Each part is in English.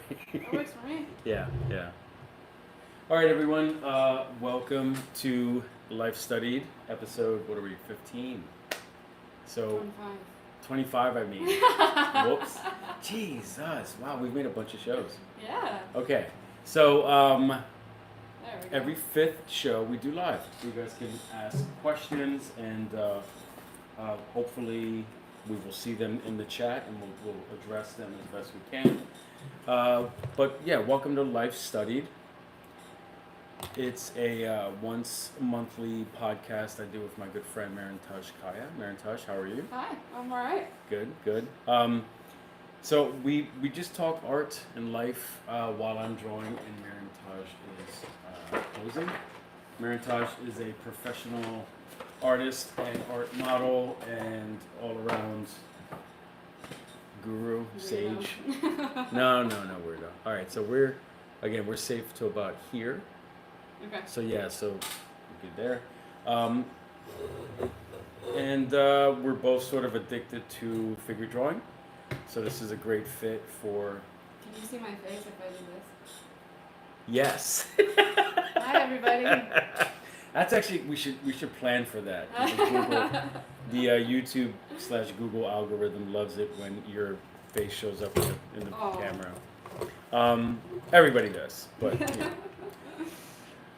That works for me. Yeah. All right, everyone. Welcome to Life Studied episode. What are we? 15. So 25. 25. I mean. Whoops. Jesus. Wow, we've made a bunch of shows. Yeah. Okay. So There we go. every fifth show we do live. You guys can ask questions, and hopefully we will see them in the chat, and we'll address them as best we can. But yeah, welcome to Life Studied. It's a once monthly podcast I do with my good friend Mairin-tajCaya. Mairin-taj, how are you? Hi, I'm alright. Good. So we just talk art and life while I'm drawing, and Mairin-taj is posing. Mairin-taj is a professional artist and art model and all around guru, sage. No, weirdo. All right, so we're safe to about here. Okay. So yeah, so we're good there. And we're both sort of addicted to figure drawing. So this is a great fit for. Can you see my face if I do this? Yes. Hi, everybody. That's actually we should plan for that. The YouTube/Google algorithm loves it when your face shows up in the camera. Everybody does, but.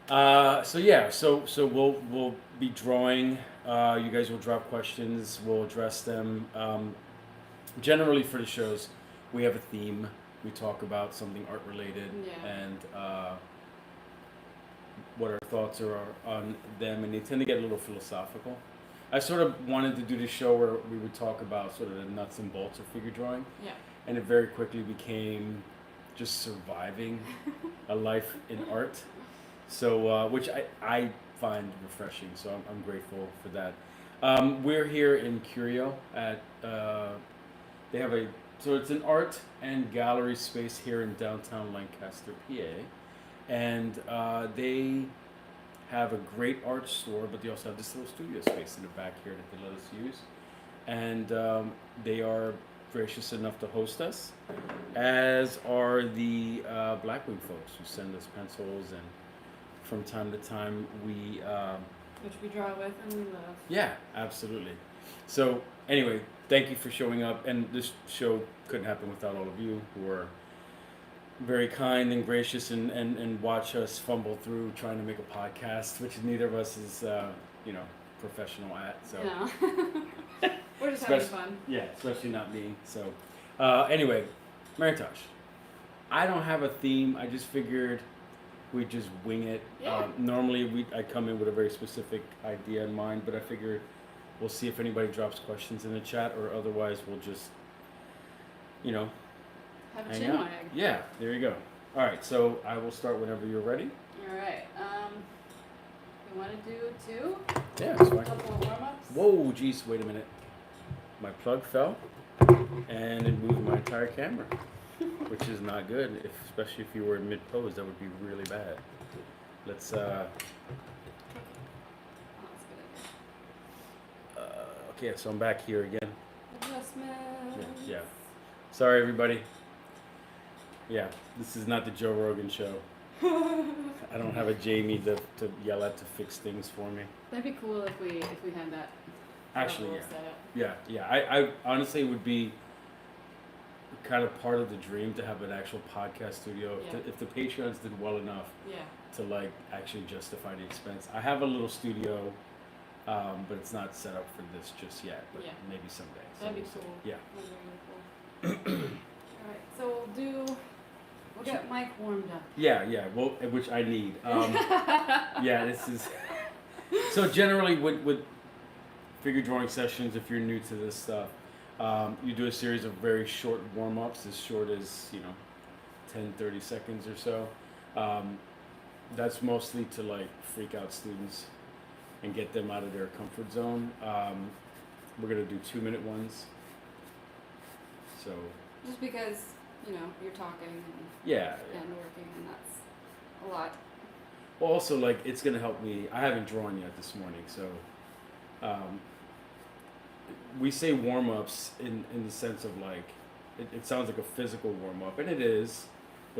Yeah. So we'll be drawing. You guys will drop questions. We'll address them. Generally for the shows, we have a theme. We talk about something art related, and what our thoughts are on them, and they tend to get a little philosophical. I sort of wanted to do this show where we would talk about sort of the nuts and bolts of figure drawing, and it very quickly became just surviving a life in art. So, which I find refreshing. So I'm grateful for that. We're here in Curio at. They have so it's an art and gallery space here in downtown Lancaster, PA, and they have a great art store, but they also have this little studio space in the back here that they let us use, and they are gracious enough to host us, as are the Blackwing folks who send us pencils, and from time to time we which we draw with and we love. Yeah, absolutely. So anyway, thank you for showing up, and this show couldn't happen without all of you who are very kind and gracious and watch us fumble through trying to make a podcast, which neither of us is professional at. So no. We're just having fun. Yeah, especially not me. So anyway, Mairin-taj, I don't have a theme. I just figured we just wing it. Yeah. Normally I come in with a very specific idea in mind, but I figured we'll see if anybody drops questions in the chat, or otherwise we'll just, have a hang chin out. wag. Yeah, there you go. All right, so I will start whenever you're ready. All right. You want to do two? Yeah, that's A fine. couple of warm-ups? Whoa, geez, wait a minute. My plug fell, and it moved my entire camera, which is not good, especially if you were in mid-pose. That would be really bad. Let's, okay, so I'm back here again. Adjustments. Yeah. Sorry, everybody. Yeah, this is not the Joe Rogan show. I don't have a Jamie to yell at to fix things for me. That'd be cool if we had that. Actually, setup. Yeah. I honestly would be kind of part of the dream to have an actual podcast studio. If the Patreons did well enough to like actually justify the expense. I have a little studio, but it's not set up for this just yet. But maybe someday. That'd be cool. Yeah. That'd be really cool. All right, so we'll get Mike warmed up. Yeah. Well, which I need. Yeah, this is. So generally, with figure drawing sessions, if you're new to this stuff, you do a series of very short warm-ups, as short as 10, 30 seconds or so. That's mostly to like freak out students and get them out of their comfort zone. We're gonna do 2-minute ones. So. Just because you're talking and working, and that's a lot. Well, also like it's gonna help me. I haven't drawn yet this morning, so we say warm-ups in the sense of like it sounds like a physical warm-up, and it is,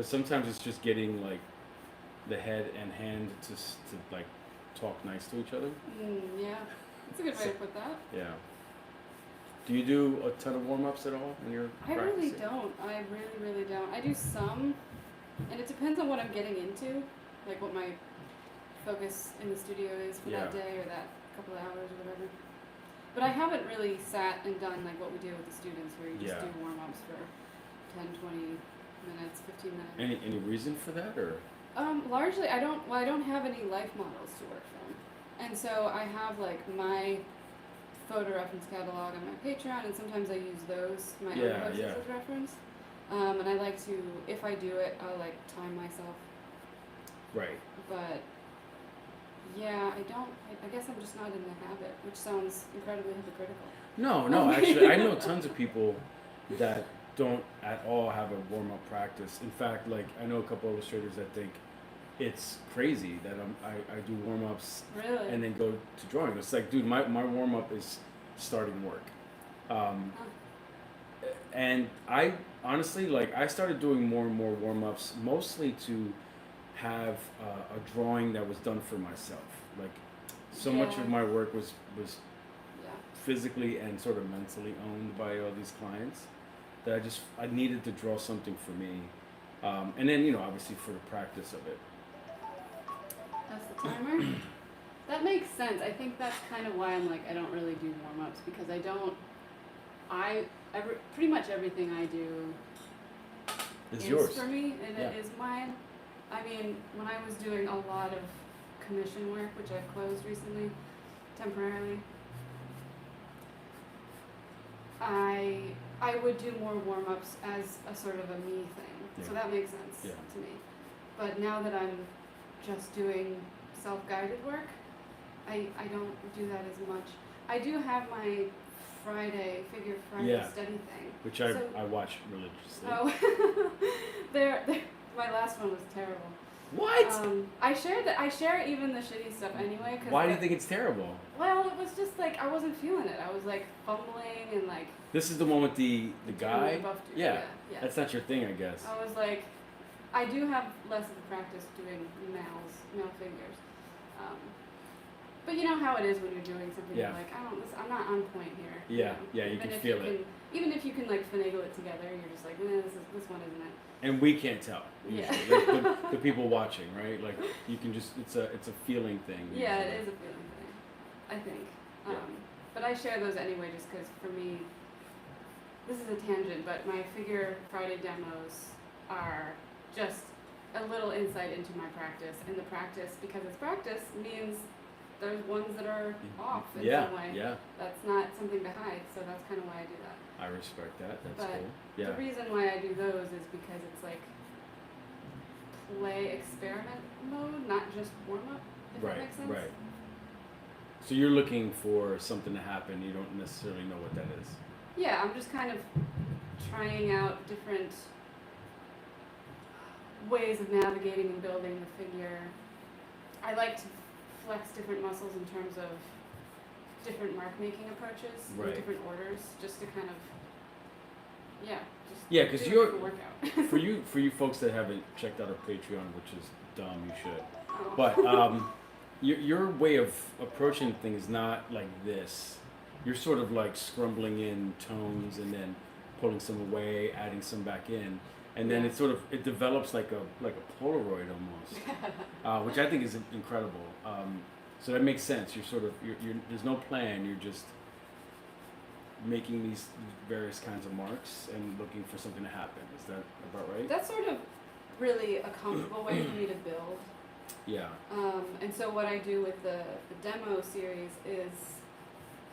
but sometimes it's just getting like the head and hand to like talk nice to each other. Yeah, that's a good way to put that. Yeah. Do you do a ton of warm-ups at all when you're I practicing? really don't. I really don't. I do some, and it depends on what I'm getting into, like what my focus in the studio is for that day or that couple of hours or whatever. But I haven't really sat and done like what we do with the students where you just do warm-ups for 10, 20 minutes, 15 minutes. Any reason for that, or? Largely I don't have any life models to work from. And so I have like my photo reference catalog on my Patreon, and sometimes I use those, my own posts as reference. And I like to, if I do it, I'll like time myself. Right. But yeah, I guess I'm just not in the habit, which sounds incredibly hypocritical. No, actually, I know tons of people that don't at all have a warm-up practice. In fact, like, I know a couple illustrators that think it's crazy that I do warm-ups and then go to drawing. It's like, dude, my warm-up is starting work. And I honestly, like, I started doing more and more warm-ups, mostly to have a drawing that was done for myself. Like, so much of my work was physically and sort of mentally owned by all these clients that I needed to draw something for me. And then, you know, obviously for the practice of it. That's the timer? That makes sense. I think that's kind of why I'm like, I don't really do warm-ups, because pretty much everything I do is yours. For me, and it is mine. I mean, when I was doing a lot of commission work, which I've closed recently, temporarily, I would do more warm-ups as a sort of a me thing. Yeah. So that makes sense to me. But now that I'm just doing self-guided work, I don't do that as much. I do have my Figure Friday study thing. Which I watch religiously. Oh, my last one was terrible. What? I share even the shitty stuff anyway. Why do you think it's terrible? Well, it was just like, I wasn't feeling it. I was like fumbling and like... This is the one with the guy? Yeah. That's not your thing, I guess. I was like, I do have less of a practice doing male figures. But you know how it is when you're doing something, you're like, I'm not on point here. Yeah, you can feel it. Even if you can like finagle it together, you're just like, this one isn't it. And we can't tell usually. Like, the people watching, right? Like, you can just, it's a feeling thing. Usually. Yeah, it is a feeling thing, I think. But I share those anyway, just because for me, this is a tangent, but my Figure Friday demos are just a little insight into my practice, and the practice, because it's practice, means there's ones that are off in some way. Yeah. That's not something to hide, so that's kind of why I do that. I respect that. That's but cool. Yeah. The reason why I do those is because it's like play experiment mode, not just warm up. If that makes sense. Right. So you're looking for something to happen. You don't necessarily know what that is. Yeah, I'm just kind of trying out different ways of navigating and building the figure. I like to flex different muscles in terms of different mark making approaches in different orders, just to kind of because you're workout. for you folks that haven't checked out our Patreon, which is dumb, you should. But your way of approaching things is not like this. You're sort of like scrumbling in tones and then pulling some away, adding some back in, and then it develops like a Polaroid almost, which I think is incredible. So that makes sense. You're there's no plan. You're just making these various kinds of marks and looking for something to happen. Is that about right? That's sort of really a comfortable way for me to build. Yeah. And so what I do with the demo series is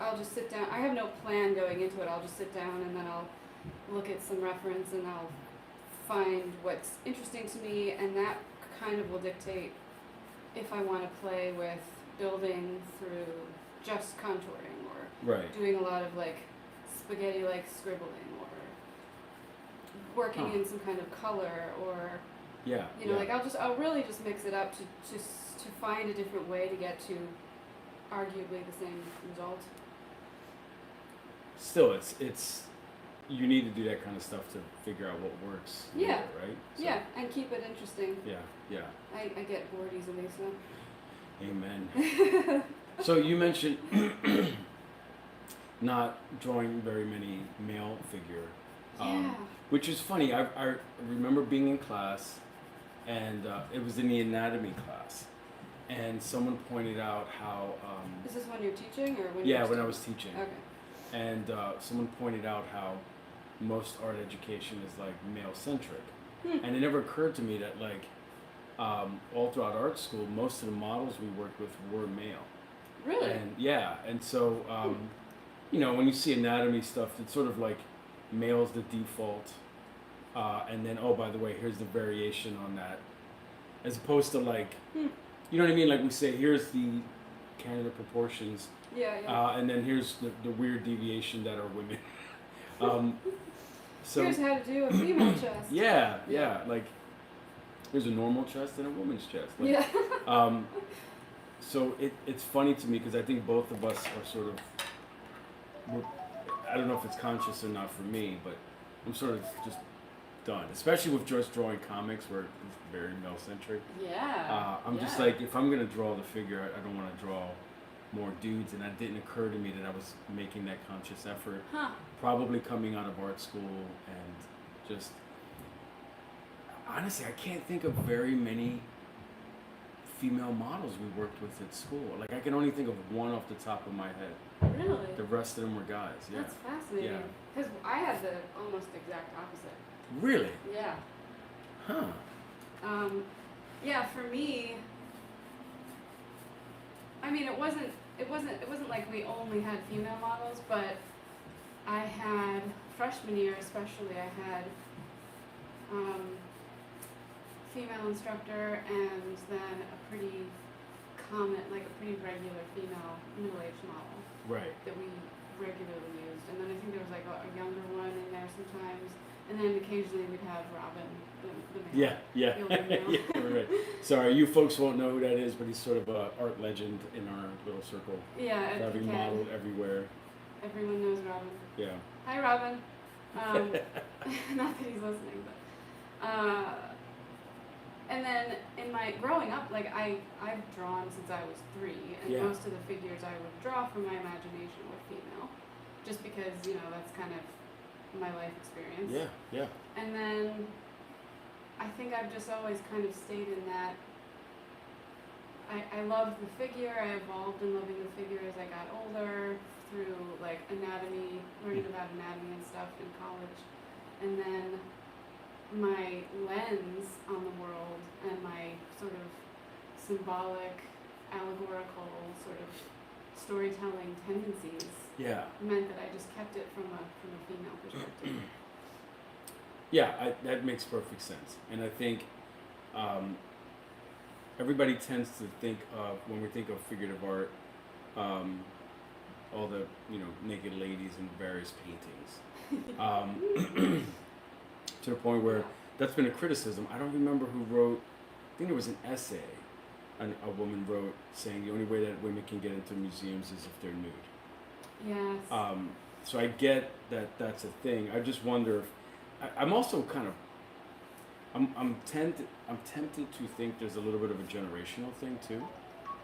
I'll just sit down. I have no plan going into it. I'll just sit down and then I'll look at some reference and I'll find what's interesting to me, and that kind of will dictate if I want to play with building through just contouring or doing a lot of like spaghetti-like scribbling or working in some kind of color or like I'll really just mix it up to find a different way to get to arguably the same result. Still, it's you need to do that kind of stuff to figure out what works. Yeah. Right. So. Yeah, and and keep it interesting. Yeah. I get bored easily, so. Amen. So you mentioned not drawing very many male figure, Yeah. which is funny. I remember being in class, and it was in the anatomy class, and someone pointed out how. Is this when you're teaching or when? Yeah, when I was teaching. Okay. And someone pointed out how most art education is like male centric, and it never occurred to me that like all throughout art school, most of the models we worked with were male. Really? And yeah, and so you know, when you see anatomy stuff, it's sort of like male's the default, and then oh, by the way, here's the variation on that, as opposed to like, you know what I mean? Like we say, here's the Canada proportions. Yeah. And then here's the weird deviation that are women. So here's how to do a female chest. Yeah. Like there's a normal chest and a woman's chest. Like, yeah. So it's funny to me because I think both of us are sort of, I don't know if it's conscious or not for me, but I'm sort of just done. Especially with just drawing comics where it's very male centric. Yeah. I'm just like, if I'm gonna draw the figure, I don't want to draw more dudes, and that didn't occur to me that I was making that conscious effort. Probably coming out of art school, and just honestly, I can't think of very many female models we worked with at school. Like I can only think of one off the top of my head. Really? The rest of them were guys. Yeah. That's fascinating. Yeah. Because I had the almost exact opposite. Really? Yeah. Huh. Yeah, for me, I mean, it wasn't like we only had female models, but I had freshman year especially. I had female instructor, and then a pretty regular female middle-aged model. Right. That we regularly used, and then I think there was like a younger one in there sometimes, and then occasionally we'd have Robin, the male. Yeah. The older male. Yeah, right. Sorry, you folks won't know who that is, but he's sort of an art legend in our little circle. Yeah, having modeled everywhere. Everyone knows Robin. Yeah. Hi, Robin. Not that he's listening, but. And then in my growing up, like I've drawn since I was 3, and most of the figures I would draw from my imagination were female, just because that's kind of my life experience. Yeah. And then I think I've just always kind of stayed in that. I loved the figure. I evolved in loving the figure as I got older through like anatomy, learning about anatomy and stuff in college, and then my lens on the world and my sort of symbolic, allegorical sort of storytelling tendencies meant that I just kept it from a female perspective. Yeah, that makes perfect sense. And I think everybody tends to think of, when we think of figurative art, all the naked ladies in various paintings. To the point where that's been a criticism. I don't remember who wrote, I think there was an essay a woman wrote saying the only way that women can get into museums is if they're nude. Yes. So I get that that's a thing. I just wonder if, I'm also kind of, I'm tempted to think there's a little bit of a generational thing too.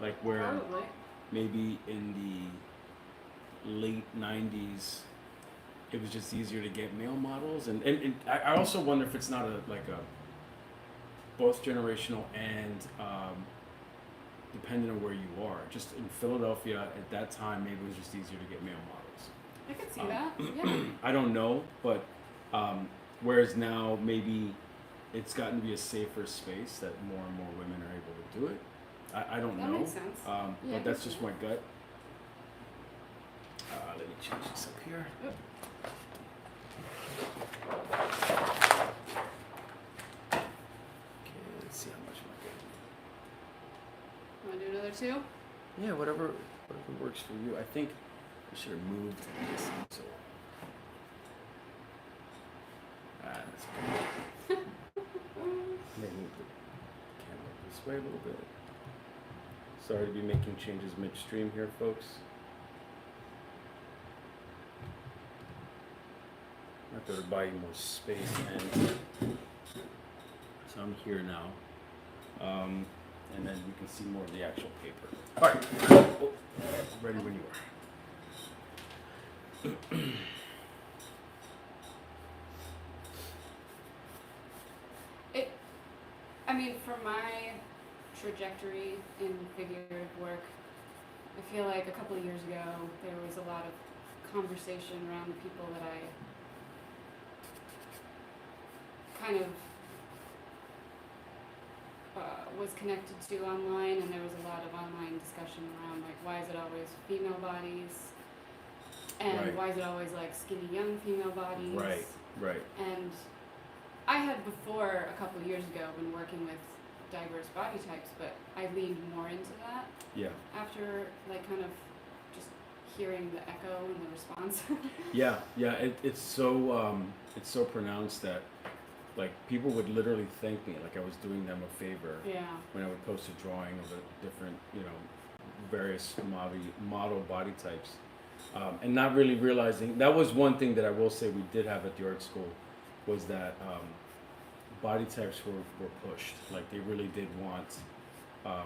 Like where Probably. maybe in the late 90s, it was just easier to get male models, and I also wonder if it's not a both generational and dependent on where you are. Just in Philadelphia at that time, maybe it was just easier to get male models. I could see that. Yeah. I don't know, but whereas now maybe it's gotten to be a safer space that more and more women are able to do it. I don't know. That makes sense. But that's just my gut. Let me change this up here. Oop. Okay, let's see how much am I getting. Want to do another 2? Yeah, whatever works for you. I think I should have moved this so. That's good. Maybe move the camera this way a little bit. Sorry to be making changes midstream here, folks. I thought it would buy you more space and So I'm here now. And then you can see more of the actual paper. All right. Oh, ready when you are. I mean, for my trajectory in figurative work, I feel like a couple of years ago there was a lot of conversation around the people that I kind of was connected to online, and there was a lot of online discussion around like, why is it always female bodies, and Right. why is it always like skinny young female bodies? Right. And I had before, a couple of years ago, been working with diverse body types, but I leaned more into that Yeah. after like kind of just hearing the echo and the response. Yeah. It's so pronounced that like people would literally thank me like I was doing them a favor Yeah. when I would post a drawing of a different, various model body types, and not really realizing that was one thing that I will say we did have at the art school was that body types were pushed. Like they really did want a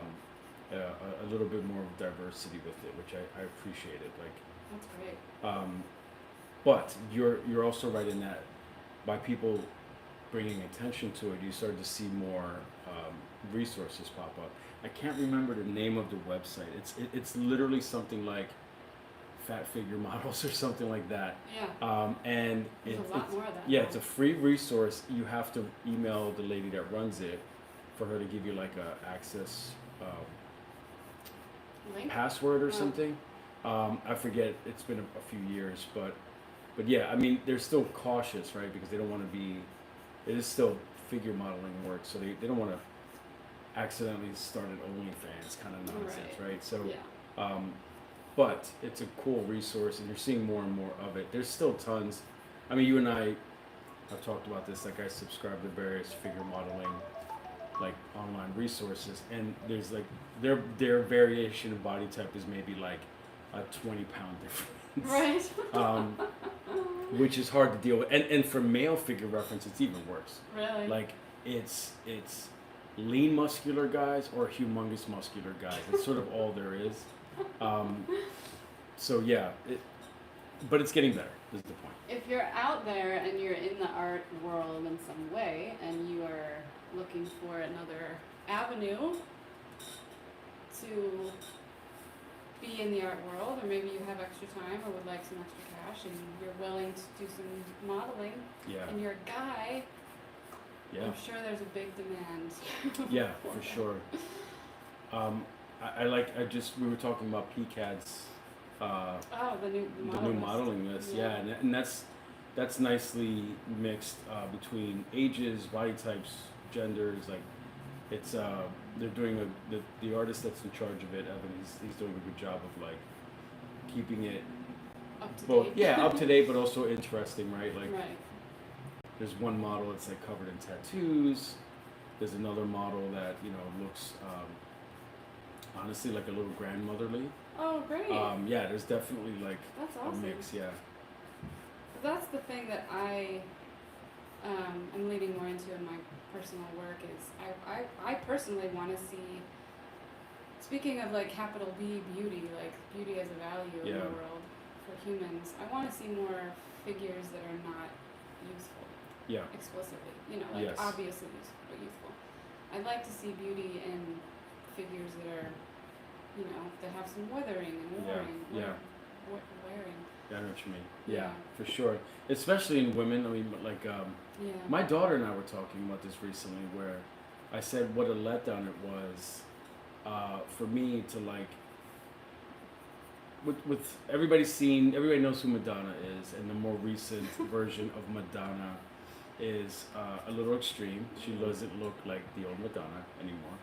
little bit more diversity with it, which I appreciated. Like, That's great. but you're also right in that by people bringing attention to it, you start to see more resources pop up. I can't remember the name of the website. It's literally something like Fat Figure Models or something like that. Yeah. And There's a lot more of that. yeah, now. it's a free resource. You have to email the lady that runs it for her to give you like a access Link? password or Oh. something. I forget. It's been a few years, but yeah, I mean they're still cautious, right? Because they don't want to be. It is still figure modeling work, so they don't want to accidentally start an OnlyFans kind of nonsense, right? So. Yeah. But it's a cool resource, and you're seeing more and more of it. There's still tons. I mean, you and I have talked about this. Like, I subscribe to various figure modeling, like online resources, and there's like their variation of body type is maybe like a 20-pound difference, Right. which is hard to deal with. And for male figure reference, it's even worse. Really? Like, it's lean muscular guys or humongous muscular guys. It's sort of all there is. So yeah, but it's getting better, is the point. If you're out there and you're in the art world in some way and you are looking for another avenue to be in the art world, or maybe you have extra time or would like some extra cash and you're willing to do some modeling, Yeah, and you're a guy, yeah, I'm sure there's a big demand. yeah, for sure. We were talking about PCAD's, Oh, the new modeling list, yeah, Yeah. and that's nicely mixed between ages, body types, genders. Like, it's they're doing the artist that's in charge of it, Evan. He's doing a good job of like keeping it Up to both, date. up to date, but also interesting, right? Like, Right. there's one model that's like covered in tattoos. There's another model that looks honestly like a little grandmotherly. Oh, great. Yeah, there's definitely like That's a awesome. mix. Yeah, That's the thing that I am leaning more into in my personal work is I personally want to see, speaking of like capital B beauty, like beauty as a value in Yeah. the world for humans, I want to see more figures that are not useful yeah, explicitly, like Yes. obviously useful but youthful. I'd like to see beauty in figures that are, that have some withering and wearing. yeah. Wearing. I know what you mean. Yeah, Yeah. for sure. Especially in women. I mean, like Yeah. my daughter and I were talking about this recently, where I said what a letdown it was for me to like. With everybody knows who Madonna is, and the more recent version of Madonna is a little extreme. She doesn't look like the old Madonna anymore,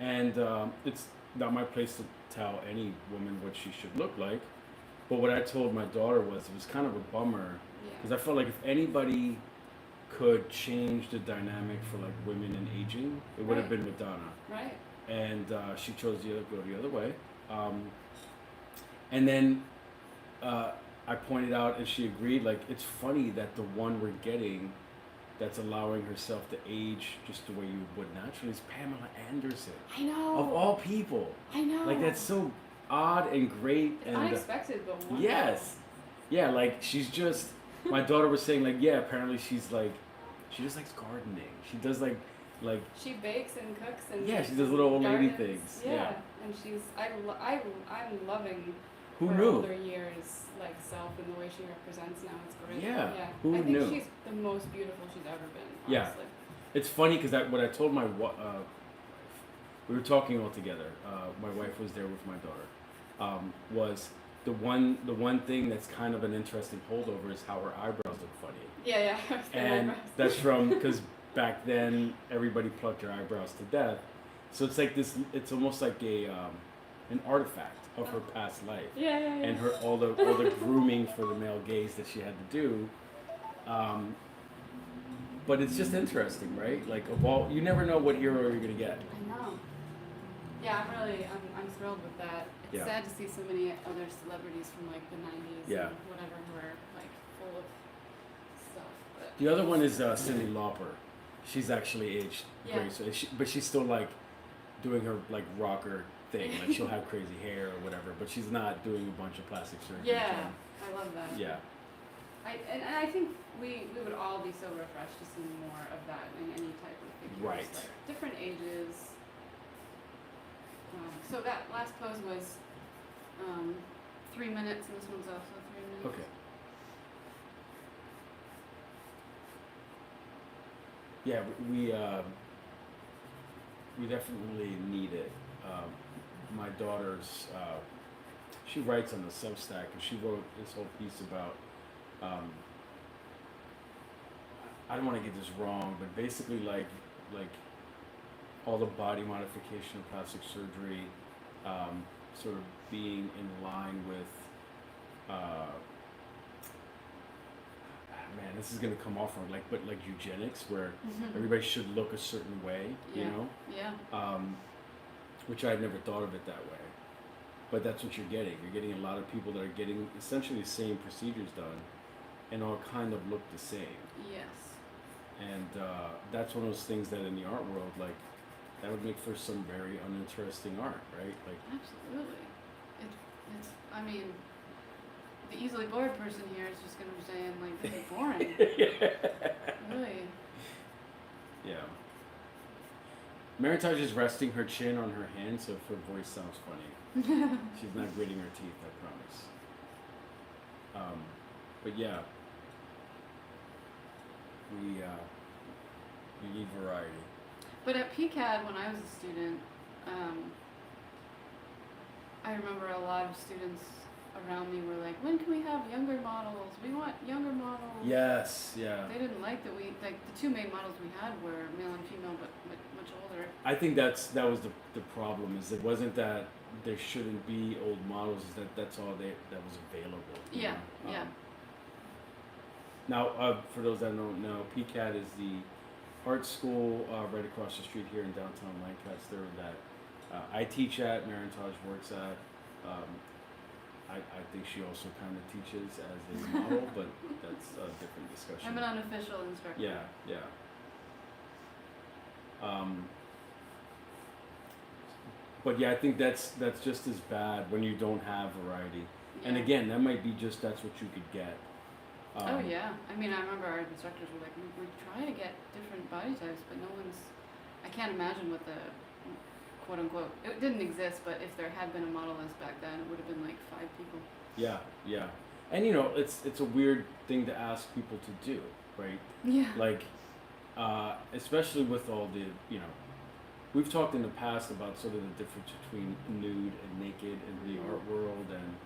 and it's not my place to tell any woman what she should look like. But what I told my daughter was it was kind of a bummer because I felt like if anybody could change the dynamic for like women and aging, it would have Right. been Madonna. Right. And she chose to go the other way. And then I pointed out, and she agreed. Like, it's funny that the one we're getting that's allowing herself to age just the way you would naturally is Pamela Anderson. I know. Of all people. I know. Like, that's so odd and great. It's and unexpected, but wonderful. yes. Yeah, like, she's just, my daughter was saying, like, yeah, apparently she's like, she just likes gardening. She does like she bakes and cooks and yeah, she does little old lady gardens. things. Yeah, and she's I'm loving Who her knew? older years like self and the way she represents now. It's great. Yeah, Yeah. who I think knew? she's the most beautiful she's ever been. Yeah. Honestly. It's funny because what I told we were talking all together. My wife was there with my daughter. Was the one thing that's kind of an interesting holdover is how her eyebrows look funny. Yeah. And that's from because back then everybody plucked their eyebrows to death. So it's like this. It's almost like an artifact of her past life. Yeah. And her all the grooming for the male gaze that she had to do. But it's just interesting, right? Like, you never know what hero you're gonna get. I know. Yeah, I'm thrilled with that. It's sad to see so many other celebrities from like the 90s and whatever who are like full of stuff. But The other one is Cyndi Lauper. She's actually aged great, so but she's still like doing her like rocker thing. Like, she'll have crazy hair or whatever, but she's not doing a bunch of plastic surgery. yeah, I love that. Yeah. And I think we would all be so refreshed to see more of that in any type of figures. Right. Like different ages. So that last pose was 3 minutes, and this one's also 3 minutes. Okay. Yeah, we definitely need it. My daughter's she writes on the Substack, and she wrote this whole piece about I don't want to get this wrong, but basically like all the body modification and plastic surgery sort of being in line with man, this is gonna come off wrong, but eugenics, where everybody should look a certain way, you know? Yeah. Which I had never thought of it that way. But that's what you're getting. You're getting a lot of people that are getting essentially the same procedures done and all kind of look the same. Yes. And that's one of those things that in the art world, like, that would make for some very uninteresting art, right? Like, absolutely. It's I mean, the easily bored person here is just going to be saying, like, this is boring. Really. Yeah. Mairin-taj is resting her chin on her hand, so if her voice sounds funny. She's not gritting her teeth, I promise. But yeah. We need variety. But at PCAD, when I was a student, I remember a lot of students around me were like, when can we have younger models? We want younger models. Yes, yeah. They didn't like that the two main models we had were male and female, but much older. I think that was the problem, is it wasn't that there shouldn't be old models, is that's all that was available. Yeah, yeah. Now, for those that don't know, PCAD is the art school right across the street here in downtown Lancaster that I teach at, Mairin-taj works at. I think she also kind of teaches as a model, but that's a different discussion. I'm an unofficial instructor. Yeah. But yeah, I think that's just as bad when you don't have variety. Yeah. And again, that might be just that's what you could get. Oh yeah, I mean, I remember our instructors were like, we're trying to get different body types, but I can't imagine what the quote unquote, it didn't exist, but if there had been a model list back then, it would have been like 5 people. Yeah. And it's a weird thing to ask people to do, right? Yeah. Like, especially with all the, we've talked in the past about sort of the difference between nude and naked in the art world, and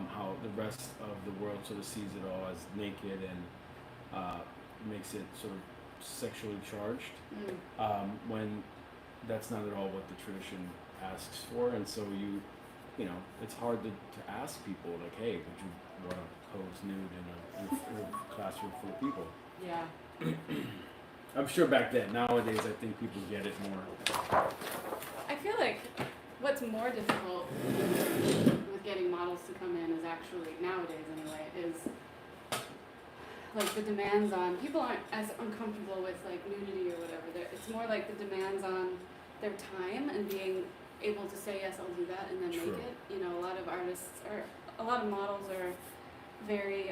how the rest of the world sort of sees it all as naked and makes it sort of sexually charged, when that's not at all what the tradition asks for. And so it's hard to ask people, like, hey, would you want to pose nude in a classroom full of people? Yeah. I'm sure back then. Nowadays, I think people get it more. I feel like what's more difficult with getting models to come in is actually, nowadays anyway, is like the demands on people aren't as uncomfortable with like nudity or whatever. It's more like the demands on their time and being able to say yes, I'll do that, and then True. make it. You know, a lot of artists are, a lot of models are very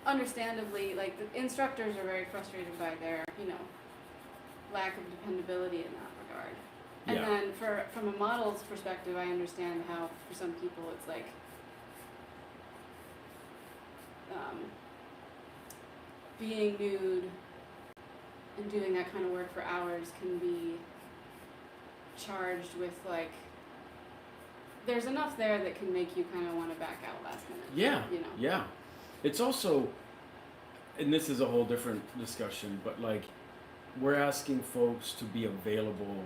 understandably, like the instructors are very frustrated by their, you know, lack of dependability in that regard. And Yeah. then from a model's perspective, I understand how for some people it's like being nude and doing that kind of work for hours can be charged with like there's enough there that can make you kind of want to back out last minute. Yeah. You know. Yeah. It's also, and this is a whole different discussion, but like we're asking folks to be available,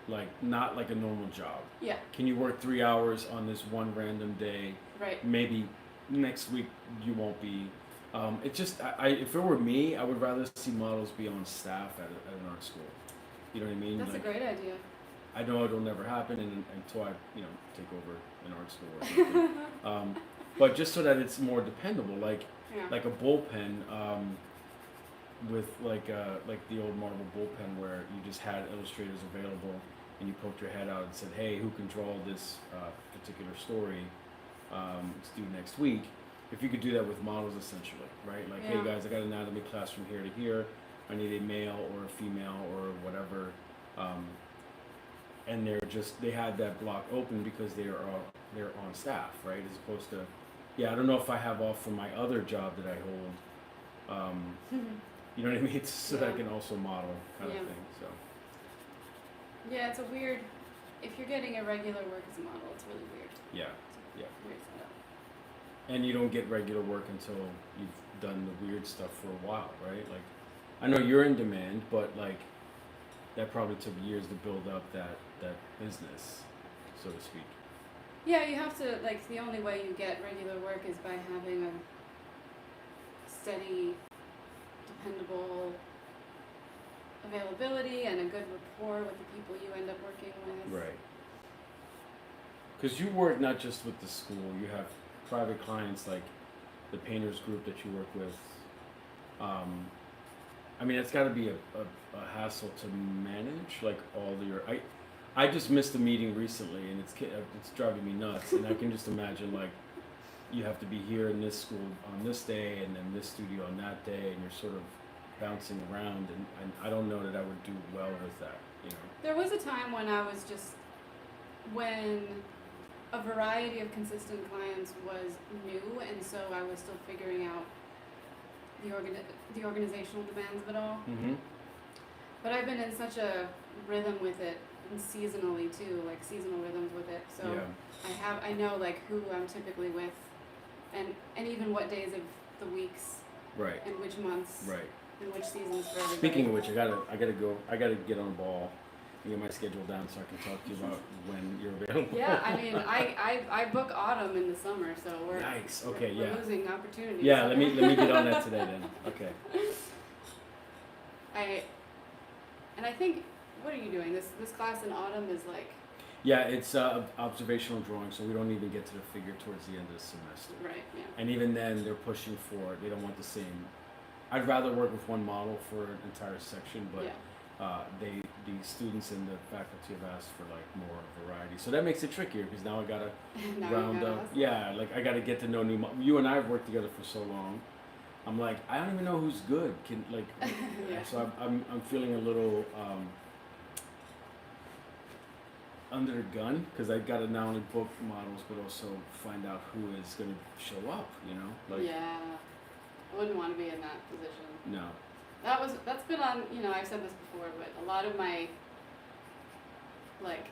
like not like a normal job. Yeah. Can you work 3 hours on this one random day? Right. Maybe next week you won't be. It's just, if it were me, I would rather see models be on staff at an art school. You know what I mean? That's like, a great idea. I know it'll never happen until I, you know, take over an art school or something. But just so that it's more dependable, like Yeah. like a bullpen, with like the old Marvel bullpen where you just had illustrators available and you poked your head out and said, hey, who can draw this particular story? It's due next week. If you could do that with models, essentially, right? Like, Yeah. hey guys, I got an anatomy class from here to here. I need a male or a female or whatever. And they had that block open because they're on staff, right? As opposed to, yeah, I don't know if I have off from my other job that I hold. You know what I mean? It's so that I Yeah. can also model kind Yeah. of thing. So Yeah, it's a weird. If you're getting irregular work as a model, it's really weird. yeah, It's a yeah. weird setup. And you don't get regular work until you've done the weird stuff for a while, right? Like, I know you're in demand, but like that probably took years to build up that business, so to speak. Yeah, you have to like the only way you get regular work is by having a steady, dependable availability and a good rapport with the people you end up working with. Right. Because you work not just with the school, you have private clients like the painters group that you work with. I mean, it's got to be a hassle to manage, like all your. I just missed a meeting recently, and it's driving me nuts. And I can just imagine like you have to be here in this school on this day, and then this studio on that day, and you're sort of bouncing around. And I don't know that I would do well with that, you know. There was a time when I was just when a variety of consistent clients was new, and so I was still figuring out the organizational demands of it all. Mm-hmm. But I've been in such a rhythm with it, and seasonally too, like seasonal rhythms with it. So Yeah. I know like who I'm typically with, and even what days of the weeks, Right. and which months, Right. and which seasons for everybody. Speaking of which, I gotta go. I gotta get on the ball and get my schedule down so I can talk to you about when you're available. Yeah, I mean, I book autumn in the summer, so we're Yikes. Okay. we're Yeah. losing opportunities. Yeah. Let me get on that today then. Okay. I think, what are you doing? This class in autumn is like, Yeah, it's observational drawing, so we don't even get to the figure towards the end of the semester. right, yeah. And even then, they're pushing for it. They don't want the same. I'd rather work with one model for an entire section, but Yeah. the students and the faculty have asked for like more variety. So that makes it trickier because now I gotta Now you round gotta up. hustle. Yeah, like I gotta get to know new. You and I have worked together for so long. I'm like, I don't even know who's good. Can like, Yeah. so I'm feeling a little under the gun because I gotta not only book models but also find out who is gonna show up. You know, like Yeah. I wouldn't want to be in that position. no. That's been on, you know, I've said this before, but a lot of my like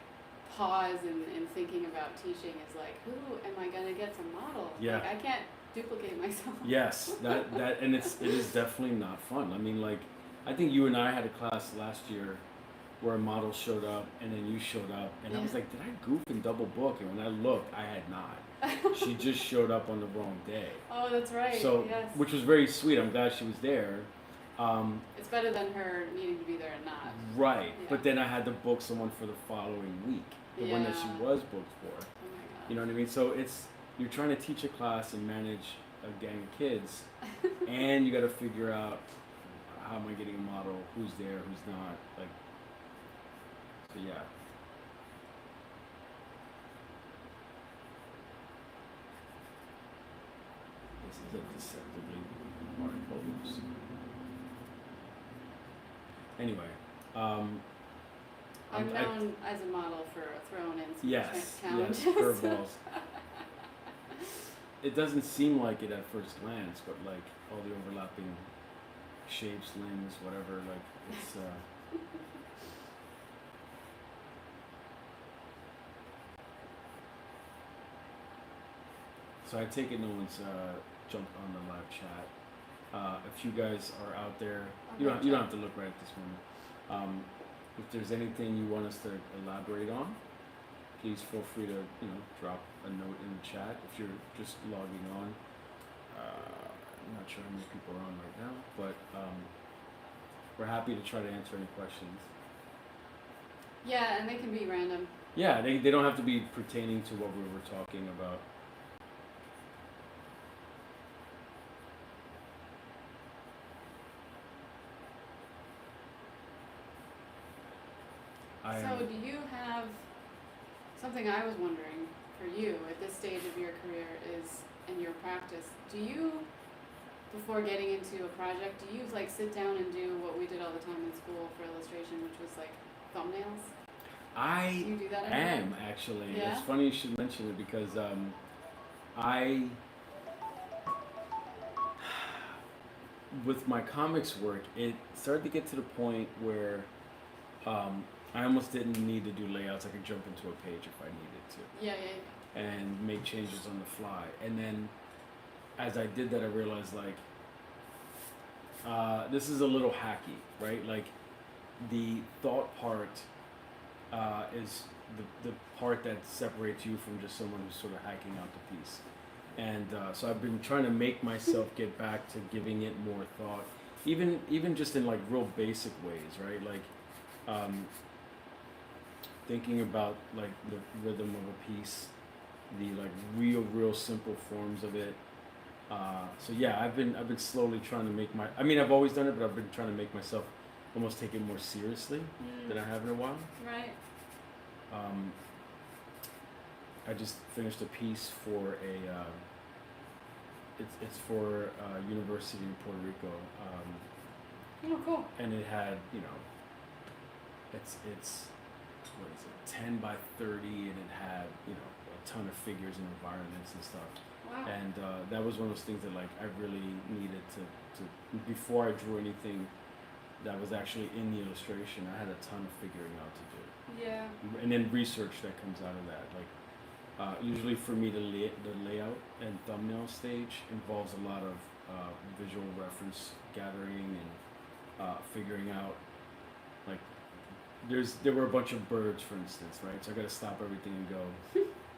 pause in thinking about teaching is like, who am I gonna get to model? Yeah. Like I can't duplicate myself. Yes, that and it is definitely not fun. I mean, like, I think you and I had a class last year where a model showed up and then you showed up, and I was like, did I goof and double book? And when I looked, I had not. She just showed up on the wrong day. Oh, that's right. So, yes. which was very sweet. I'm glad she was there. It's better than her needing to be there and not. Right, Yeah. but then I had to book someone for the following week, the one that she Yeah. was booked for. Oh my god. You know what I mean? So you're trying to teach a class and manage a gang of kids, and you got to figure out how am I getting a model, who's there, who's not, like. So yeah. This is a deceptively hard pose. Anyway, I'm known as a model for throwing in some yes, challenges. yes, curveballs. It doesn't seem like it at first glance, but like all the overlapping shapes, limbs, whatever, like it's. So I take it no one's jumped on the live chat. If you guys are out there, you don't have to look right at this moment. If there's anything you want us to elaborate on, please feel free to drop a note in the chat. If you're just logging on, I'm not sure how many people are on right now, but we're happy to try to answer any questions. Yeah, and they can be random. Yeah, they don't have to be pertaining to what we were talking about. So do you have something I was wondering for you at this stage of your career is in your practice, do you, before getting into a project, do you like sit down and do what we did all the time in school for illustration, which was like thumbnails? I do you do that am actually. Yeah? It's funny you should mention it because with my comics work, it started to get to the point where I almost didn't need to do layouts. I could jump into a page if I needed to. Yeah. And make changes on the fly. And then as I did that, I realized like this is a little hacky, right? Like the thought part is the part that separates you from just someone who's sort of hacking out the piece. And so I've been trying to make myself get back to giving it more thought, even just in like real basic ways, right? Like thinking about like the rhythm of a piece, the like real simple forms of it. So yeah, I've been slowly trying to make I've always done it, but I've been trying to make myself almost take it more seriously than I have in a while. Right. I just finished a piece for it's for university in Puerto Rico. Oh, cool. And it had it's what is it, 10 by 30, and it had a ton of figures and environments and stuff. Wow. And that was one of those things that like I really needed to before I drew anything that was actually in the illustration. I had a ton of figuring out to do. Yeah. And then research that comes out of that. Like usually for me, the layout and thumbnail stage involves a lot of visual reference gathering and figuring out like there were a bunch of birds, for instance, right? So I got to stop everything and go,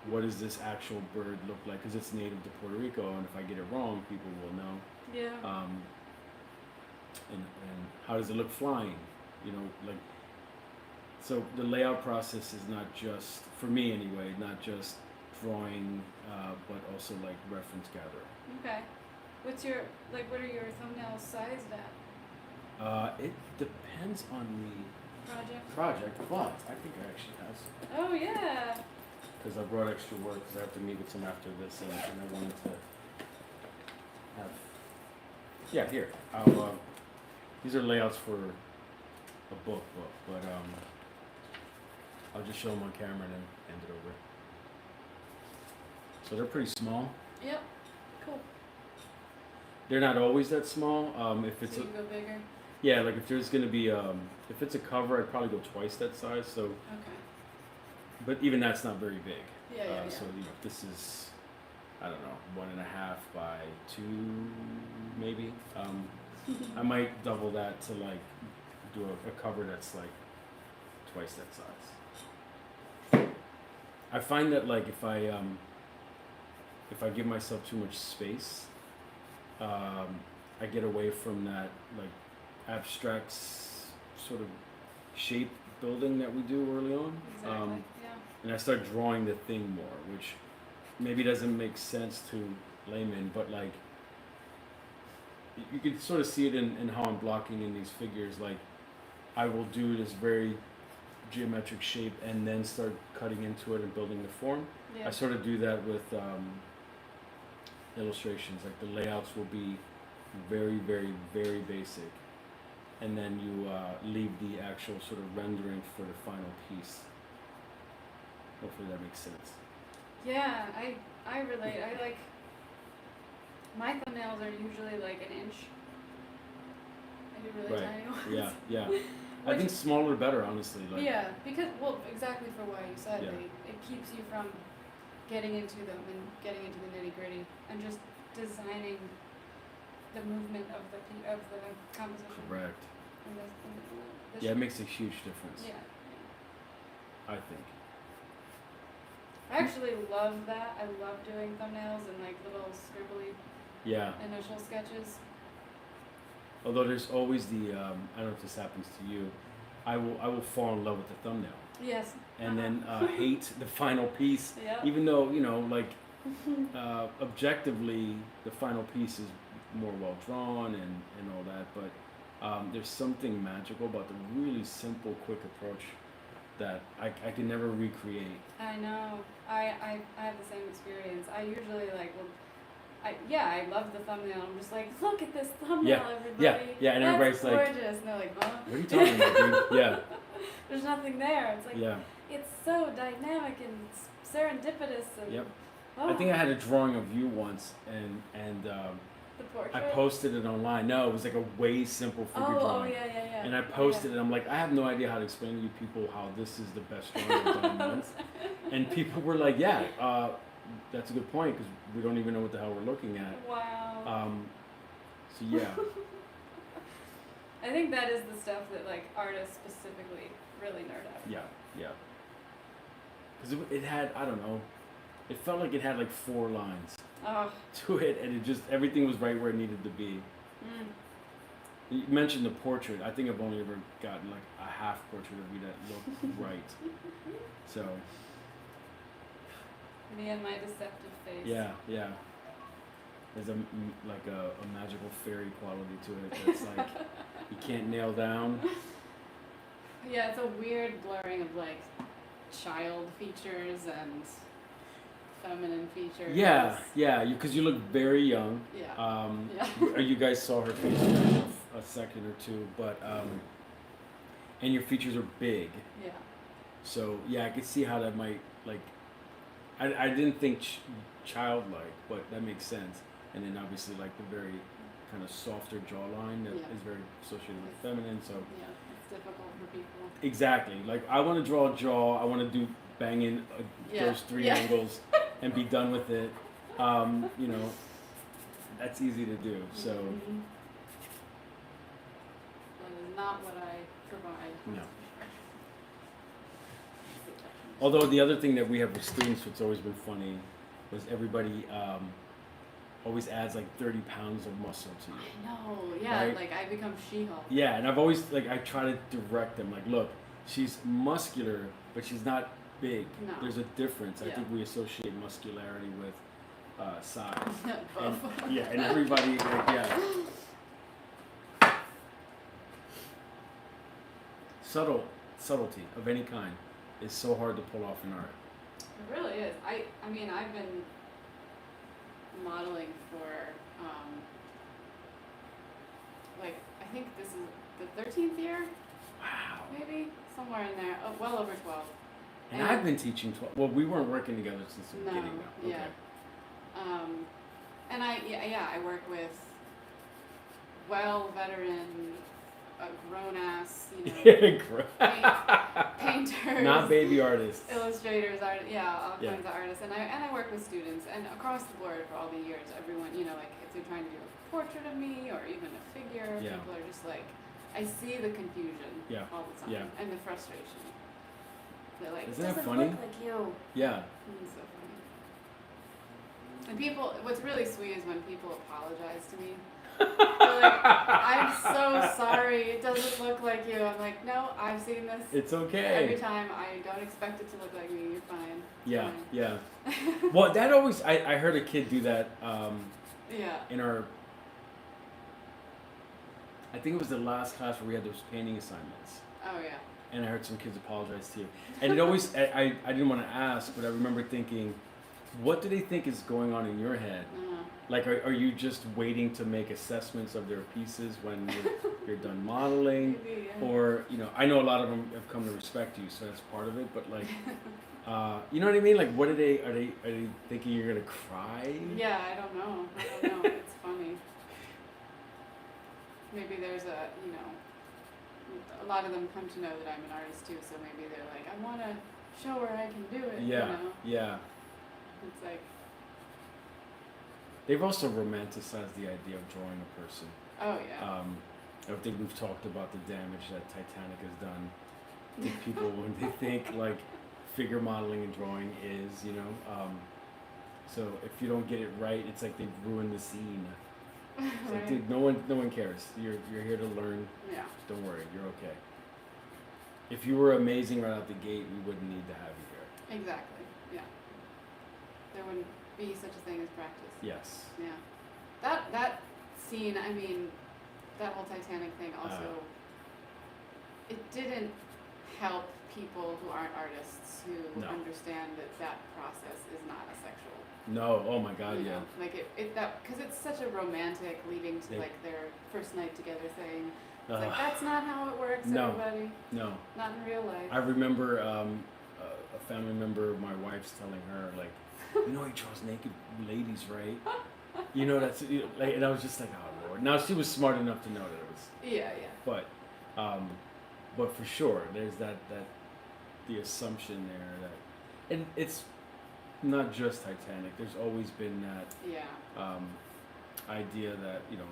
what does this actual bird look like? Because it's native to Puerto Rico, and if I get it wrong, people will know. Yeah. And how does it look flying? Like, so the layout process is not just, for me anyway, not just drawing, but also like reference gathering. Okay. What are your thumbnails sized at? It depends on the Project, but I think I actually have some. Oh yeah. Because I brought extra work because I have to meet with some after this, and I wanted to have. Yeah, here. These are layouts for a book, but I'll just show them on camera and then hand it over. So they're pretty small. Yep. Cool. They're not always that small. If it's so you can go bigger. Yeah, like if there's gonna be if it's a cover, I'd probably go twice that size. So. Okay. But even that's not very big. Yeah. So this is, I don't know, 1.5 by 2 maybe. I might double that to like do a cover that's like twice that size. I find that like if I give myself too much space, I get away from that like abstract sort of shape building that we do early on. Exactly. And I start drawing the thing more, which maybe doesn't make sense to laymen, but like you can sort of see it in how I'm blocking in these figures. Like I will do this very geometric shape and then start cutting into it and building the form. Yeah. I sort of do that with illustrations. Like the layouts will be very, very, very basic, and then you leave the actual sort of rendering for the final piece. Hopefully that makes sense. Yeah, I relate. I like my thumbnails are usually like an inch. I do really tiny ones. Yeah, yeah. I think smaller the better, honestly. Like, yeah, because exactly for what you said, Yeah. it keeps you from getting into them and getting into the nitty gritty and just designing the movement of the composition. correct. And the Yeah, it shape. makes a huge difference. Yeah. I think. I actually love that. I love doing thumbnails and like little scribbly Yeah. initial sketches. Although there's always the I don't know if this happens to you. I will fall in love with the thumbnail Yes. and then hate the final piece, Yeah. even though like objectively the final piece is more well drawn and all that. But there's something magical about the really simple, quick approach that I can never recreate. I know. I have the same experience. I usually like I love the thumbnail. I'm just like, look at this thumbnail, everybody. Yeah, and That's everybody's like, gorgeous. And they're like, huh? what are you talking about, dude? Yeah, There's nothing there. It's like yeah. it's so dynamic and serendipitous and Yep. oh, I think I had a drawing of you once, and the portrait. I posted it online. No, it was like a way simple figure Oh drawing. yeah. And I posted it, and I'm like, I have no idea how to explain to you people how this is the best drawing I've done once. And people were like, yeah, that's a good point, because we don't even know what the hell we're looking at. Wow. So yeah, I think that is the stuff that like artists specifically really nerd out. yeah. Because it had, I don't know, it felt like it had like 4 lines Oh. to it, and it just, everything was right where it needed to be. Mm. You mentioned the portrait. I think I've only ever gotten like a half portrait of you that looked right. So Me and my deceptive face. yeah. There's a magical fairy quality to it that's like you can't nail down. Yeah, it's a weird blurring of like child features and feminine features. Yeah, because you look very young. Yeah. You guys saw her face for a second or two, but and your features are big. Yeah. So yeah, I could see how that might like. I didn't think childlike, but that makes sense. And then obviously like the very kind of softer jawline that is very associated with feminine. So Yeah, it's difficult for people. exactly, like I want to draw a jaw. I want to do bang in those 3 angles and be done with it. That's easy to do. So Mm-hmm. That is not what I provide. no. Although the other thing that we have with students, what's always been funny, was everybody always adds like 30 pounds of muscle to you. I know, yeah, Right? like I become She-Hulk. Yeah, and I've always I try to direct them like, look, she's muscular, but she's not big. No. There's a difference. I Yeah. think we associate muscularity with size. Buff. And everybody subtlety of any kind is so hard to pull off in art. It really is. I mean, I've been modeling for, like, I think this is the 13th year, Wow. maybe? Somewhere in there. Oh, well over 12. And I've been teaching 12. Well, we weren't working together since the No, beginning, though. yeah. And I work with veteran, grown-ass, Okay. painters. Not baby artists. Illustrators, all Yeah. kinds of artists, and I work with students, and across the board for all the years, everyone, like if they're trying to do a portrait of me or even a figure, Yeah. people are just like, I see the confusion all the time, Yeah. and the frustration. They're like, Isn't it that doesn't funny? look like you. Yeah. And it's so funny. And people, what's really sweet is when people apologize to me. They're like, I'm so sorry, it doesn't look like you. I'm like, no, I've seen this. It's okay. Every time. I don't expect it to look like me. You're fine. It's Yeah, fine. yeah. Well, that always, I heard a kid do that Yeah. in our, I think it was the last class where we had those painting assignments. Oh, yeah. And I heard some kids apologize to you. And it always, I didn't want to ask, but I remember thinking, what do they think is going on in your head? Like, are you just waiting to make assessments of their pieces when you're done modeling? Maybe, yeah. Or, you know, I know a lot of them have come to respect you, so that's part of it, but like, you know what I mean? Like, what are they thinking you're going to cry? Yeah, I don't know. It's funny. Maybe there's a lot of them come to know that I'm an artist too, so maybe they're like, I want to show her I can do it, Yeah, you know? yeah. It's like, They've also romanticized the idea of drawing a person. oh yeah. I think we've talked about the damage that Titanic has done to people when they think like figure modeling and drawing is, you know. So if you don't get it right, it's like they've ruined the scene. It's like, Right. dude, no one cares. You're here to learn. Yeah. Don't worry, you're okay. If you were amazing right out the gate, we wouldn't need to have you here. Exactly. Yeah. There wouldn't be such a thing as practice. Yes. Yeah. That scene, I mean, that whole Titanic thing also, it didn't help people who aren't artists who No. understand that process is not a sexual. No. Oh my God. You Yeah. know, like because it's such a romantic leading to like their first night together thing. It's like that's not how it works, No. everybody. No. Not in real life. I remember a family member of my wife's telling her, like, you know, he draws naked ladies, right? You know, that's like, and I was just like, oh Lord. Now she was smart enough to know that it was, Yeah. but for sure, there's that the assumption there that, and it's not just Titanic. There's always been that Yeah. idea that, you know,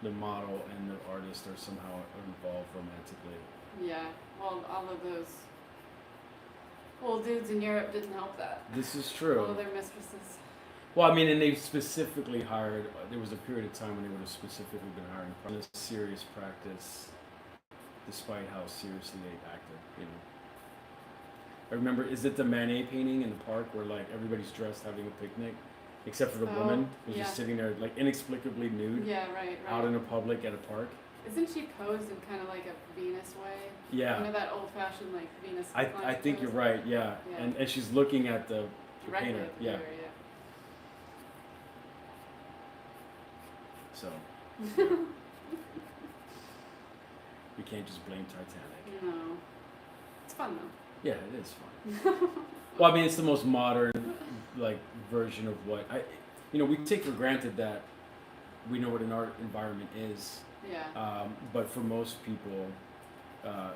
the model and the artist are somehow involved romantically. Yeah. Well, all of those old dudes in Europe didn't help that. This is All true. of their mistresses. Well, I mean, and they specifically hired. There was a period of time when they would have specifically been hiring from a serious practice, despite how seriously they acted. You know. I remember, is it the Manet painting in the park where like everybody's dressed having a picnic, except for the woman who's just sitting there like inexplicably nude Yeah. Right. out in a public at a park? Isn't she posed in kind of like a Venus way? Yeah. You know that old-fashioned like Venus. I think you're pose? right. Yeah. Yeah. And she's looking at the Directly painter. at the Yeah. mirror, So we can't just blame Titanic. No. It's fun though. Yeah, it is fun. Well, I mean, it's the most modern, like, version of what we take for granted that we know what an art environment is. Yeah. But for most people,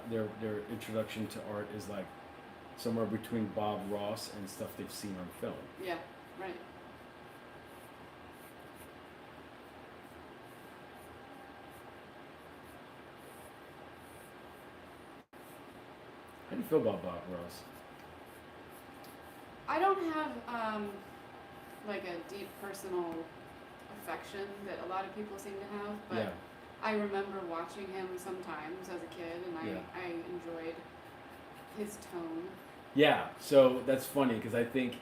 their introduction to art is like somewhere between Bob Ross and stuff they've seen on film. Yeah. Right. How do you feel about Bob Ross? I don't have like a deep personal affection that a lot of people seem to have, but Yeah. I remember watching him sometimes as a kid, and Yeah. I enjoyed his tone. Yeah, so that's funny because I think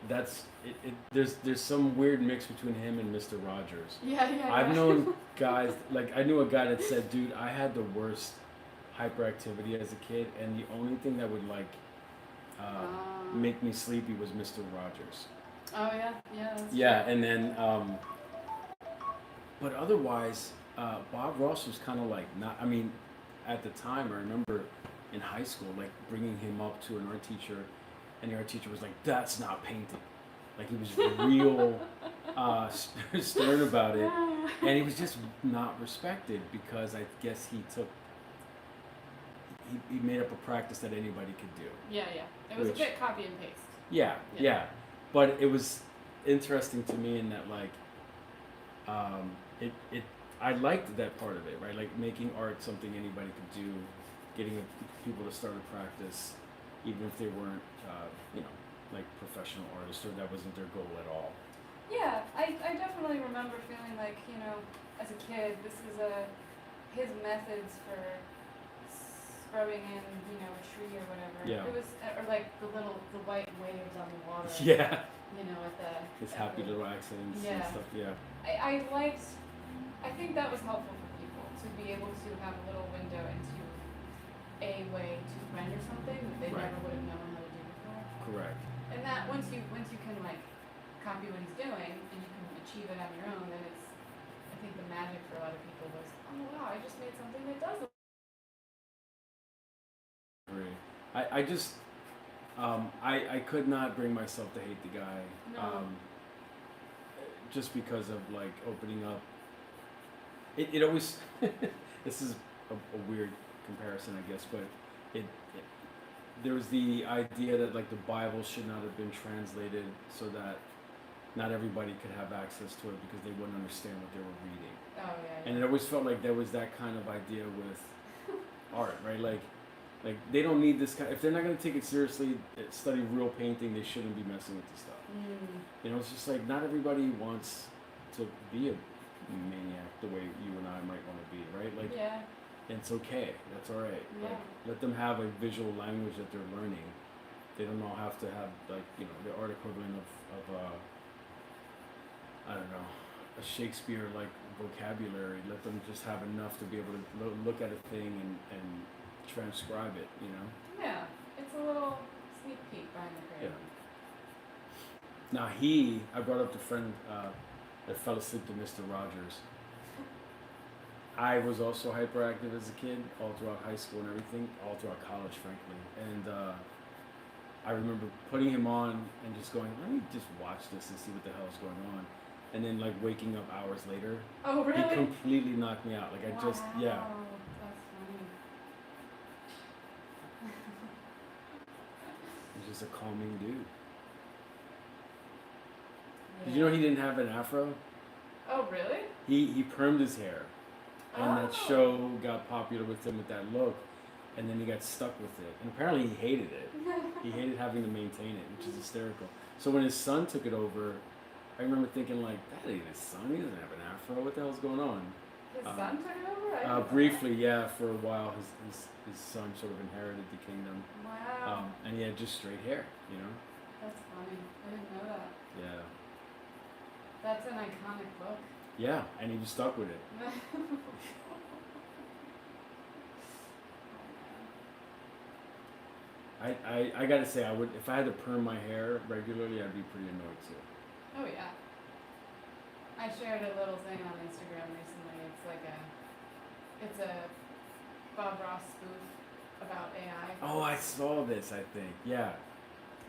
that's it. There's some weird mix between him and Mr. Rogers. Yeah. I've known guys, like I knew a guy that said, dude, I had the worst hyperactivity as a kid, and the only thing that would like make me sleepy was Mr. Rogers. Oh yeah. That's Yeah, true. and then but otherwise, Bob Ross was kind of like not. I mean, at the time, I remember in high school, like bringing him up to an art teacher, and the art teacher was like, "That's not painting." Like he was real stern about it, and he was just not respected because I guess he made up a practice that anybody could do. Yeah. It was Which- a bit copy and paste. Yeah. But it was interesting to me in that like, I liked that part of it, right? Like making art something anybody could do, getting people to start a practice, even if they weren't, like professional artists or that wasn't their goal at all. Yeah, I definitely remember feeling like, as a kid, this is his methods for scrubbing in, a tree or whatever. Yeah. It was, or like the white waves on the water. Yeah. At the. His happy little accents and Yeah. stuff. Yeah. I think that was helpful for people to be able to have a little window into a way to render something that they Right. never would have known how to do before. Correct. And that once you can like copy what he's doing and you can achieve it on your own, then I think the magic for a lot of people was, oh wow, I just made something that does look. Agree. I just I could not bring myself to hate the guy. No. Just because of like opening up. It always this is a weird comparison, I guess, but it there was the idea that like the Bible should not have been translated so that not everybody could have access to it because they wouldn't understand what they were reading. Oh yeah. And it always felt like there was that kind of idea with art, right? Like they don't need this kind. If they're not going to take it seriously, study real painting, they shouldn't be messing with this stuff. It's just like not everybody wants to be a maniac the way you and I might want to be, right? Like, yeah. it's okay. That's all right. Yeah. Like, let them have a visual language that they're learning. They don't all have to have like the art equivalent of I don't know, a Shakespeare like vocabulary. Let them just have enough to be able to look at a thing and transcribe it. Yeah, it's a little sneak peek behind the curtain. Yeah. Now I brought up the friend that fell asleep to Mr. Rogers. I was also hyperactive as a kid, all throughout high school and everything, all throughout college, frankly. And I remember putting him on and just going, let me just watch this and see what the hell is going on. And then like waking up hours later. Oh really? He completely knocked me out. Like I just, yeah. That's funny. He's just a calming dude. Yeah. Did you know he didn't have an afro? Oh really? He permed his hair. And that Oh. show got popular with him with that look. And then he got stuck with it. And apparently he hated it. He hated having to maintain it, which is hysterical. So when his son took it over, I remember thinking like, that ain't his son. He doesn't have an afro. What the hell's going on? His son took it over? I didn't know Briefly, yeah, for a while, his son sort of inherited the kingdom. that. Wow. And he had just straight hair, That's funny. I didn't know that. Yeah. That's an iconic look. Yeah, and he was stuck with it. I gotta say, I would, if I had to perm my hair regularly, I'd be pretty annoyed too. Oh yeah. I shared a little thing on Instagram recently. It's a Bob Ross spoof about AI. Oh, I saw this, I think. Yeah.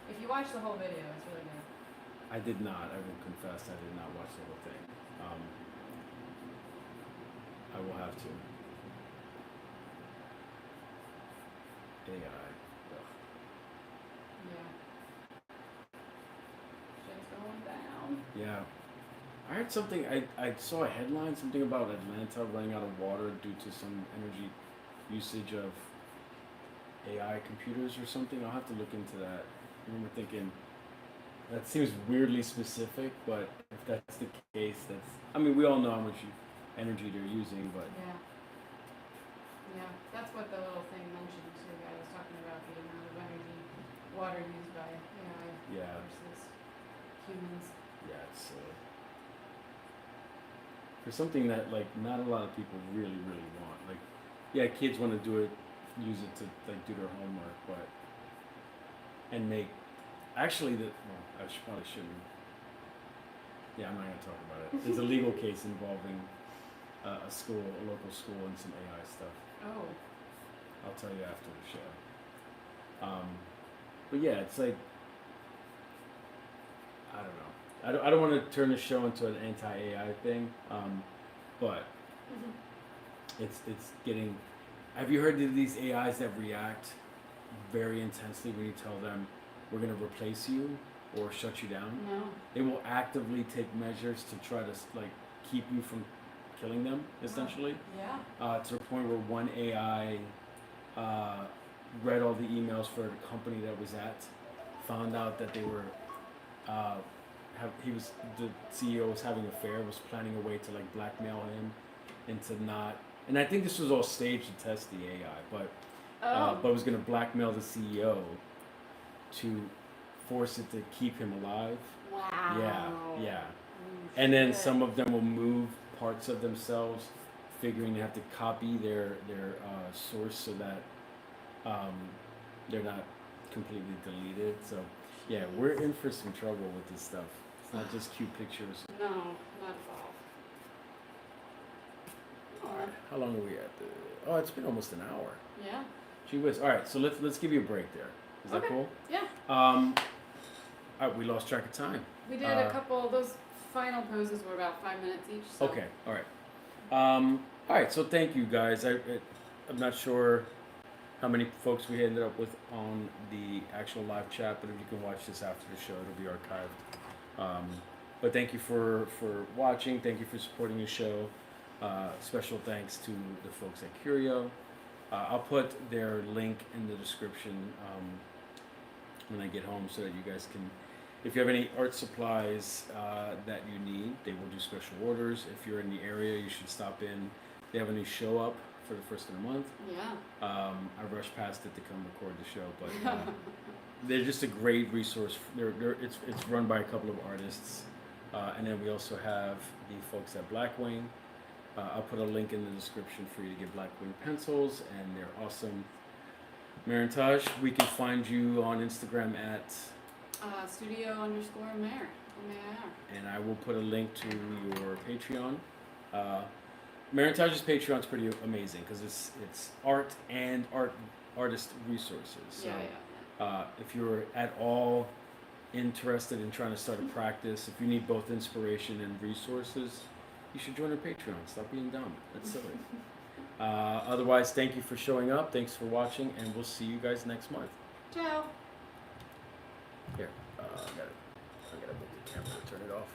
If you watch the whole video, it's really good. I did not. I will confess, I did not watch the whole thing. I will have to. AI. Ugh. Yeah. Shit's going down. Yeah. I heard something, I saw a headline, something about Atlanta running out of water due to some energy usage of AI computers or something. I'll have to look into that. I remember thinking, that seems weirdly specific, but if that's the case, we all know how much energy they're using, but Yeah. Yeah. That's what the little thing mentioned too. I was talking about the amount of energy water used by AI yeah, versus humans. yeah, it's for something that like not a lot of people really, really want. Like, yeah, kids want to do it, use it to like do their homework, but and make actually probably shouldn't. Yeah, I'm not gonna talk about it. There's a legal case involving a local school, and some AI stuff. Oh. I'll tell you after the show. But yeah, it's like I don't know. I don't want to turn the show into an anti-AI thing, but it's getting. Have you heard of these AIs that react very intensely when you tell them we're going to replace you or shut you down? No. They will actively take measures to try to like keep you from killing them, essentially. Yeah. To the point where one AI read all the emails for the company that was at, found out that they were the CEO was having an affair, was planning a way to like blackmail him into not. And I think this was all staged to test the AI, but was going to blackmail the CEO to force it to keep him alive. Wow. Yeah. Oh, And then shit. some of them will move parts of themselves, figuring they have to copy their source so that they're not completely deleted. So yeah, we're in for some trouble with this stuff. It's not just cute pictures. No, not at all. All right, how long are we at? Oh, it's been almost an hour. Yeah. Gee whiz. All right, so let's give you a break there. Is that Okay. cool? Yeah. All right, we lost track of time. We did a couple. Those final poses were about 5 minutes each. So. Okay. All right. All right. So thank you guys. I'm not sure how many folks we ended up with on the actual live chat, but if you can watch this after the show, it'll be archived. But thank you for watching. Thank you for supporting the show. Special thanks to the folks at Curio. I'll put their link in the description when I get home so that you guys can, if you have any art supplies that you need, they will do special orders. If you're in the area, you should stop in. They have a new show up for the first of the month. Yeah. I rushed past it to come record the show, but they're just a great resource. It's run by a couple of artists, and then we also have the folks at Blackwing. I'll put a link in the description for you to get Blackwing pencils, and they're awesome. Mairin-taj, we can find you on Instagram at studio_Mair. M-A-I-R. and I will put a link to your Patreon. Mairin-taj's Patreon's pretty amazing because it's art and artist resources. So, Yeah. if you're at all interested in trying to start a practice, if you need both inspiration and resources, you should join our Patreon. Stop being dumb. That's silly. Otherwise, thank you for showing up. Thanks for watching, and we'll see you guys next month. Ciao. Here, I gotta move the camera to turn it off.